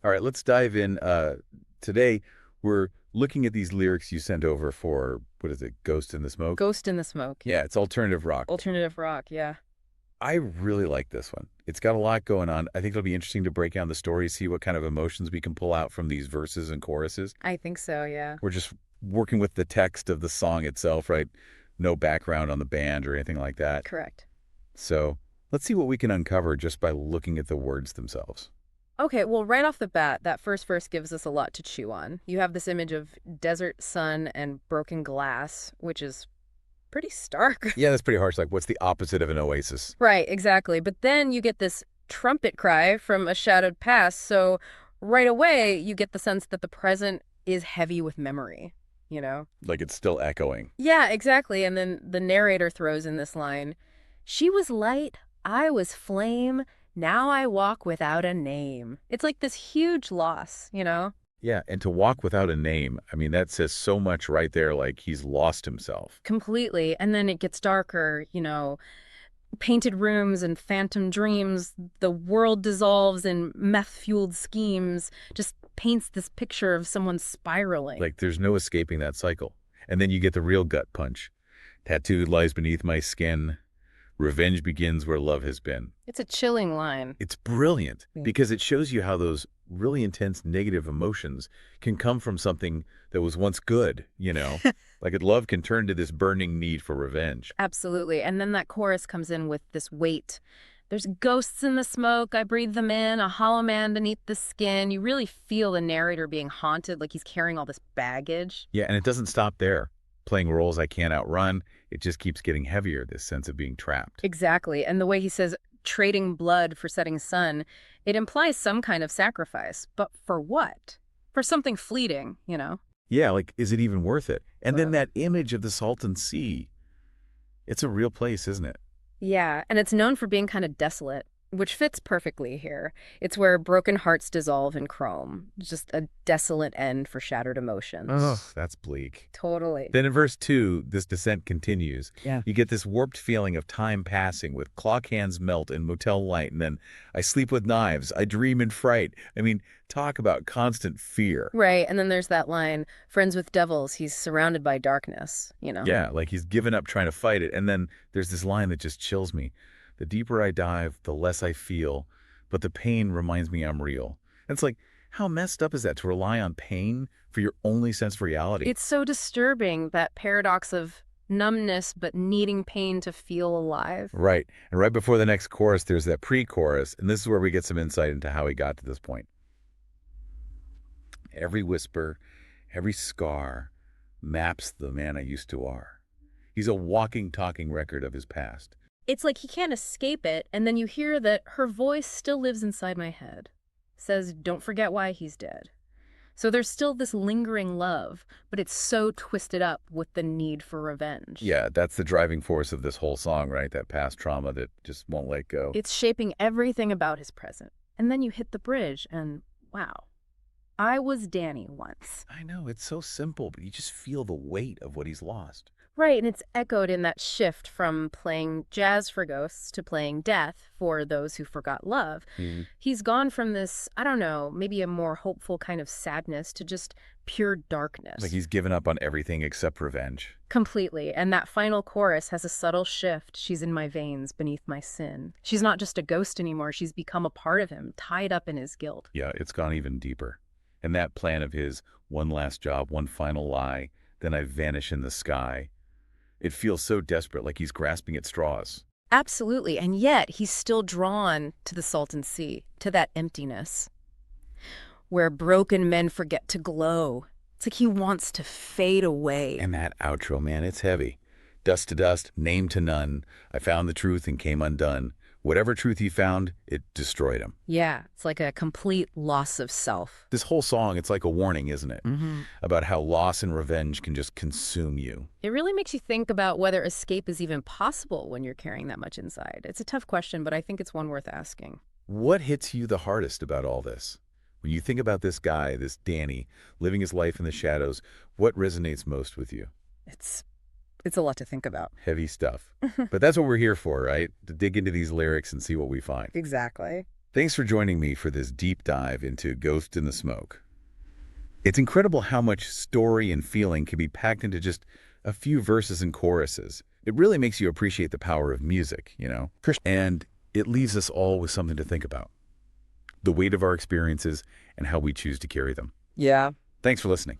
All right, let's dive in. Today, we're looking at these lyrics you sent over for, what is it, Ghost in the Smoke? Ghost in the Smoke. Yeah, it's alternative rock. Alternative rock, yeah. I really like this one. It's got a lot going on. I think it'll be interesting to break down the story, see what kind of emotions we can pull out from these verses and choruses. I think so, yeah. We're just working with the text of the song itself, right? No background on the band or anything like that. Correct. So let's see what we can uncover just by looking at the words themselves. Okay, well, right off the bat, that first verse gives us a lot to chew on. You have this image of desert sun and broken glass, which is pretty stark. Yeah, that's pretty harsh. Like, what's the opposite of an oasis? Right, exactly. But then you get this trumpet cry from a shadowed past, so right away you get the sense that the present is heavy with memory, you know? Like, it's still echoing. Yeah, exactly. And then the narrator throws in this line, "She was light, I was flame, now I walk without a name." It's like this huge loss, you know? Yeah, and to walk without a name, I mean, that says so much right there, like he's lost himself. Completely. And then it gets darker, painted rooms and phantom dreams. The world dissolves in meth-fueled schemes, just paints this picture of someone spiraling. Like, there's no escaping that cycle. And then you get the real gut punch. Tattooed lies beneath my skin. Revenge begins where love has been. It's a chilling line. It's brilliant Yeah. because it shows you how those really intense negative emotions can come from something that was once good, you know? Like love can turn to this burning need for revenge. Absolutely. And then that chorus comes in with this weight. There's ghosts in the smoke. I breathe them in, a hollow man beneath the skin. You really feel the narrator being haunted, like he's carrying all this baggage. Yeah, and it doesn't stop there. Playing roles I can't outrun, it just keeps getting heavier, this sense of being trapped. Exactly. And the way he says trading blood for setting sun, it implies some kind of sacrifice. But for what? For something fleeting, you know? Yeah, like, is it even worth it? And then Wow. that image of the Salton Sea, it's a real place, isn't it? Yeah, and it's known for being kind of desolate, which fits perfectly here. It's where broken hearts dissolve in chrome. Just a desolate end for shattered Oh, emotions. that's bleak. Totally. Then in verse 2, this descent continues. Yeah. You get this warped feeling of time passing with clock hands melt in motel light, and then I sleep with knives, I dream in fright. I mean, talk about constant fear. Right, and then there's that line, friends with devils, he's surrounded by darkness, you know? Yeah, like he's given up trying to fight it. And then there's this line that just chills me. The deeper I dive, the less I feel, but the pain reminds me I'm real. And it's like, how messed up is that to rely on pain for your only sense of reality? It's so disturbing, that paradox of numbness but needing pain to feel alive. Right. And right before the next chorus, there's that pre-chorus, and this is where we get some insight into how he got to this point. Every whisper, every scar maps the man I used to are. He's a walking, talking record of his past. It's like he can't escape it, and then you hear that her voice still lives inside my head. Says, don't forget why he's dead. So there's still this lingering love, but it's so twisted up with the need for revenge. Yeah, that's the driving force of this whole song, right? That past trauma that just won't let go. It's shaping everything about his present. And then you hit the bridge, and wow. I was Danny once. I know, it's so simple, but you just feel the weight of what he's lost. Right, and it's echoed in that shift from playing jazz for ghosts to playing death for those who forgot love. Mhm. He's gone from this, I don't know, maybe a more hopeful kind of sadness to just pure Like darkness. he's given up on everything except revenge. Completely. And that final chorus has a subtle shift. She's in my veins beneath my sin. She's not just a ghost anymore. She's become a part of him, tied up in his guilt. Yeah, it's gone even deeper. And that plan of his, one last job, one final lie, then I vanish in the sky. It feels so desperate, like he's grasping at straws. Absolutely. And yet he's still drawn to the Salton Sea, to that emptiness, where broken men forget to glow. It's like he wants to fade away. And that outro, man, it's heavy. Dust to dust, name to none. I found the truth and came undone. Whatever truth he found, it destroyed him. Yeah, it's like a complete loss of self. This whole song, it's like a warning, isn't it? Mm-hmm. About how loss and revenge can just consume you. It really makes you think about whether escape is even possible when you're carrying that much inside. It's a tough question, but I think it's one worth asking. What hits you the hardest about all this? When you think about this guy, this Danny, living his life in the shadows, what resonates most with you? It's it's a lot to think about. Heavy stuff. But that's what we're here for, right? To dig into these lyrics and see what we find. Exactly. Thanks for joining me for this deep dive into Ghost in the Smoke. It's incredible how much story and feeling can be packed into just a few verses and choruses. It really makes you appreciate the power of music. For And it leaves us all with something to think about. The weight of our experiences and how we choose to carry them. Yeah. Thanks for listening.